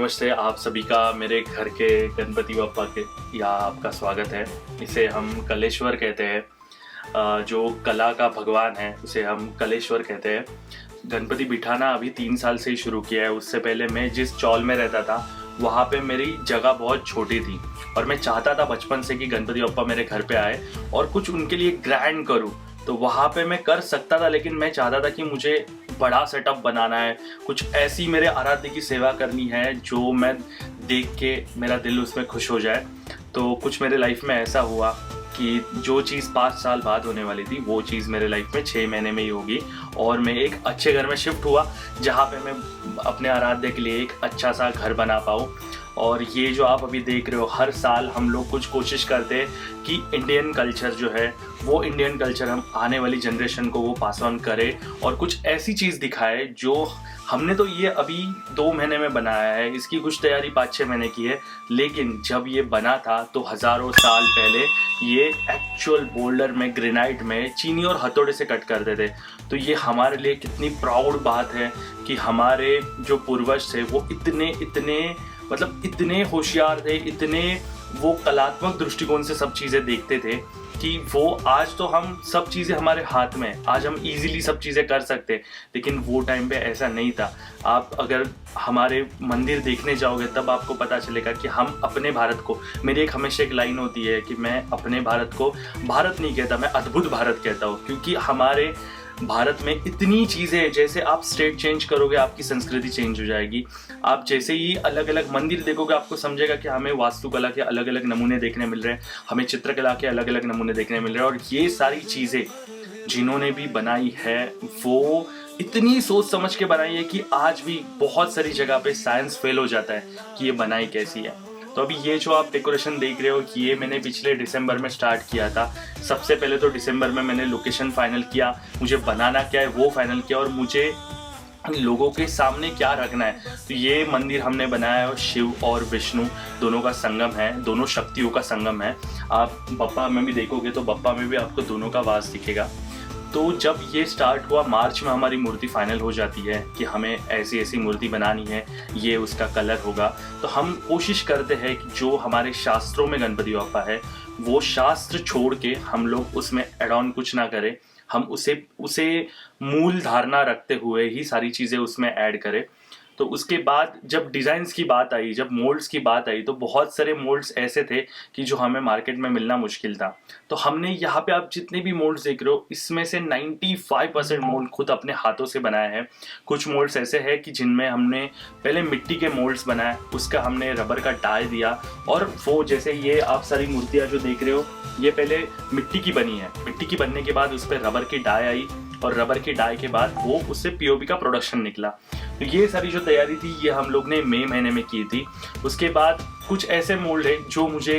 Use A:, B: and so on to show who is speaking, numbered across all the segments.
A: नमस्ते आप सभी का मेरे घर के गणपति बप्पा के यहाँ आपका स्वागत है। इसे हम कलेश्वर कहते हैं। जो कला का भगवान है उसे हम कलेश्वर कहते हैं। गणपति बिठाना अभी 3 साल से ही शुरू किया है। उससे पहले मैं जिस चौल में रहता था वहाँ पे मेरी जगह बहुत छोटी थी और मैं चाहता था बचपन से कि गणपति बप्पा मेरे घर पे आए और कुछ उनके लिए ग्रैंड करूँ। तो वहाँ पे मैं कर सकता था, लेकिन मैं चाहता था कि मुझे बड़ा सेटअप बनाना है, कुछ ऐसी मेरे आराध्य की सेवा करनी है जो मैं देख के मेरा दिल उसमें खुश हो जाए। तो कुछ मेरे लाइफ में ऐसा हुआ कि जो चीज़ 5 साल बाद होने वाली थी वो चीज़ मेरे लाइफ में 6 महीने में ही होगी और मैं एक अच्छे घर में शिफ्ट हुआ जहाँ पे मैं अपने आराध्य के लिए एक अच्छा सा घर बना पाऊँ। और ये जो आप अभी देख रहे हो, हर साल हम लोग कुछ कोशिश करते हैं कि इंडियन कल्चर जो है वो इंडियन कल्चर हम आने वाली जनरेशन को वो पास ऑन करें और कुछ ऐसी चीज़ दिखाए जो हमने तो ये अभी 2 महीने में बनाया है। इसकी कुछ तैयारी 5-6 महीने की है, लेकिन जब ये बना था तो हज़ारों साल पहले ये एक्चुअल बोल्डर में, ग्रेनाइट में चीनी और हथौड़े से कट करते थे। तो ये हमारे लिए कितनी प्राउड बात है कि हमारे जो पूर्वज थे वो इतने होशियार थे, इतने वो कलात्मक दृष्टिकोण से सब चीज़ें देखते थे कि वो आज तो हम सब चीज़ें हमारे हाथ में, आज हम इजीली सब चीज़ें कर सकते, लेकिन वो टाइम पे ऐसा नहीं था। आप अगर हमारे मंदिर देखने जाओगे तब आपको पता चलेगा कि हम अपने भारत को, मेरी एक हमेशा एक लाइन होती है कि मैं अपने भारत को भारत नहीं कहता, मैं अद्भुत भारत कहता हूँ, क्योंकि हमारे भारत में इतनी चीज़ें, जैसे आप स्टेट चेंज करोगे आपकी संस्कृति चेंज हो जाएगी। आप जैसे ही अलग अलग मंदिर देखोगे आपको समझेगा कि हमें वास्तुकला के अलग अलग नमूने देखने मिल रहे हैं, हमें चित्रकला के अलग अलग नमूने देखने मिल रहे हैं। और ये सारी चीज़ें जिन्होंने भी बनाई है वो इतनी सोच समझ के बनाई है कि आज भी बहुत सारी जगह पे साइंस फेल हो जाता है कि ये बनाई कैसी है। तो अभी ये जो आप डेकोरेशन देख रहे हो कि ये मैंने पिछले दिसंबर में स्टार्ट किया था। सबसे पहले तो दिसंबर में मैंने लोकेशन फाइनल किया, मुझे बनाना क्या है वो फाइनल किया और मुझे लोगों के सामने क्या रखना है। तो ये मंदिर हमने बनाया है शिव और विष्णु दोनों का संगम है, दोनों शक्तियों का संगम है। आप बप्पा में भी देखोगे तो बप्पा में भी आपको दोनों का वास दिखेगा। तो जब ये स्टार्ट हुआ मार्च में हमारी मूर्ति फाइनल हो जाती है कि हमें ऐसी ऐसी मूर्ति बनानी है, ये उसका कलर होगा। तो हम कोशिश करते हैं कि जो हमारे शास्त्रों में गणपति बप्पा है वो शास्त्र छोड़ के हम लोग उसमें एड ऑन कुछ ना करें, हम उसे मूल धारणा रखते हुए ही सारी चीज़ें उसमें ऐड करें। तो उसके बाद जब डिज़ाइंस की बात आई, जब मोल्ड्स की बात आई, तो बहुत सारे मोल्ड्स ऐसे थे कि जो हमें मार्केट में मिलना मुश्किल था। तो हमने यहाँ पे आप जितने भी मोल्ड्स देख रहे हो इसमें से 95% मोल्ड खुद अपने हाथों से बनाए हैं। कुछ मोल्ड्स ऐसे हैं कि जिनमें हमने पहले मिट्टी के मोल्ड्स बनाए, उसका हमने रबर का डाई दिया और वो जैसे ये आप सारी मूर्तियाँ जो देख रहे हो ये पहले मिट्टी की बनी है। मिट्टी की बनने के बाद उस पर रबर की डाई आई और रबर की डाई के बाद वो उससे पीओपी का प्रोडक्शन निकला। तो ये सारी जो तैयारी थी ये हम लोग ने मई महीने में की थी। उसके बाद कुछ ऐसे मोल्ड है जो मुझे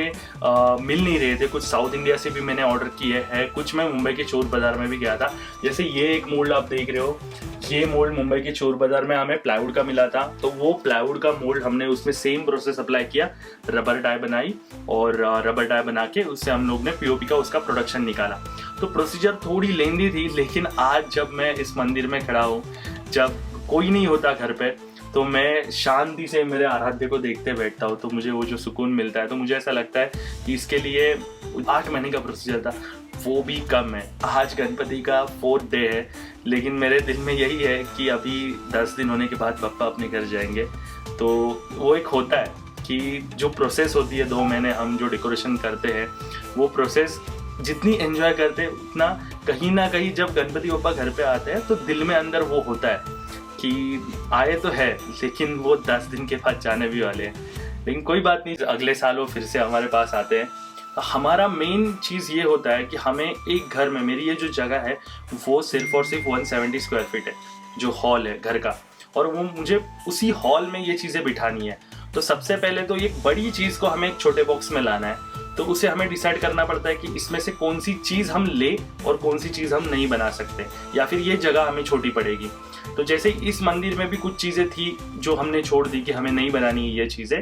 A: मिल नहीं रहे थे, कुछ साउथ इंडिया से भी मैंने ऑर्डर किए हैं, कुछ मैं मुंबई के चोर बाज़ार में भी गया था। जैसे ये एक मोल्ड आप देख रहे हो, ये मोल्ड मुंबई के चोर बाज़ार में हमें प्लाईवुड का मिला था। तो वो प्लाईवुड का मोल्ड हमने उसमें सेम प्रोसेस अप्लाई किया, रबर डाई बनाई और रबर डाई बना के उससे हम लोग ने पीओपी का उसका प्रोडक्शन निकाला। तो प्रोसीजर थोड़ी लेंदी थी, लेकिन आज जब मैं इस मंदिर में खड़ा हूँ, जब कोई नहीं होता घर पे, तो मैं शांति से मेरे आराध्य को देखते बैठता हूँ, तो मुझे वो जो सुकून मिलता है, तो मुझे ऐसा लगता है कि इसके लिए 8 महीने का प्रोसीजर था वो भी कम है। आज गणपति का 4th डे है, लेकिन मेरे दिल में यही है कि अभी 10 दिन होने के बाद बप्पा अपने घर जाएंगे। तो वो एक होता है कि जो प्रोसेस होती है 2 महीने हम जो डेकोरेशन करते हैं, वो प्रोसेस जितनी एंजॉय करते हैं उतना कहीं ना कहीं जब गणपति बप्पा घर पे आते हैं तो दिल में अंदर वो होता है कि आए तो है, लेकिन वो 10 दिन के बाद जाने भी वाले हैं। लेकिन कोई बात नहीं, अगले साल वो फिर से हमारे पास आते हैं। हमारा मेन चीज़ ये होता है कि हमें एक घर में, मेरी ये जो जगह है वो सिर्फ और सिर्फ 170 स्क्वायर फीट है जो हॉल है घर का, और वो मुझे उसी हॉल में ये चीज़ें बिठानी है। तो सबसे पहले तो एक बड़ी चीज़ को हमें एक छोटे बॉक्स में लाना है, तो उसे हमें डिसाइड करना पड़ता है कि इसमें से कौन सी चीज़ हम ले और कौन सी चीज़ हम नहीं बना सकते, या फिर ये जगह हमें छोटी पड़ेगी। तो जैसे इस मंदिर में भी कुछ चीज़ें थी जो हमने छोड़ दी कि हमें नहीं बनानी है ये चीज़ें,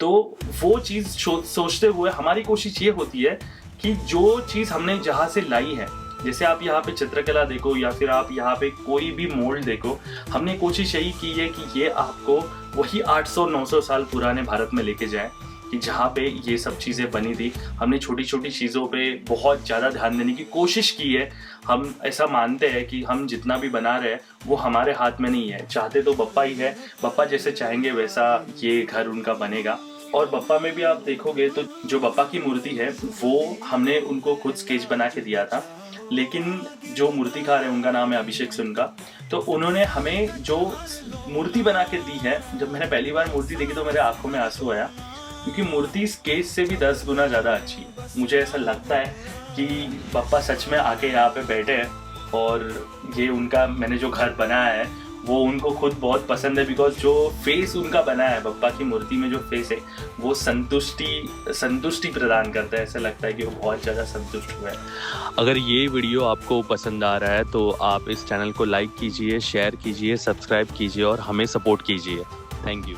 A: तो वो चीज़ सोचते हुए हमारी कोशिश ये होती है कि जो चीज़ हमने जहाँ से लाई है जैसे आप यहाँ पे चित्रकला देखो या फिर आप यहाँ पे कोई भी मोल्ड देखो, हमने कोशिश यही की है कि ये आपको वही 800-900 साल पुराने भारत में लेके जाए कि जहाँ पे ये सब चीज़ें बनी थी। हमने छोटी छोटी चीज़ों पे बहुत ज़्यादा ध्यान देने की कोशिश की है। हम ऐसा मानते हैं कि हम जितना भी बना रहे हैं वो हमारे हाथ में नहीं है, चाहते तो बप्पा ही है। बप्पा जैसे चाहेंगे वैसा ये घर उनका बनेगा। और बप्पा में भी आप देखोगे तो जो बप्पा की मूर्ति है वो हमने उनको खुद स्केच बना के दिया था, लेकिन जो मूर्तिकार है उनका नाम है अभिषेक सुनका। तो उन्होंने हमें जो मूर्ति बना के दी है, जब मैंने पहली बार मूर्ति देखी तो मेरे आंखों में आंसू आया, क्योंकि मूर्ति स्केच से भी 10 गुना ज़्यादा अच्छी है। मुझे ऐसा लगता है कि बप्पा सच में आके यहाँ पे बैठे हैं और ये उनका मैंने जो घर बनाया है वो उनको खुद बहुत पसंद है, बिकॉज जो फेस उनका बना है बप्पा की मूर्ति में, जो फेस है वो संतुष्टि प्रदान करता है। ऐसा लगता है कि वो बहुत ज़्यादा संतुष्ट हुआ है।
B: अगर ये वीडियो आपको पसंद आ रहा है तो आप इस चैनल को लाइक कीजिए, शेयर कीजिए, सब्सक्राइब कीजिए और हमें सपोर्ट कीजिए। Thank you.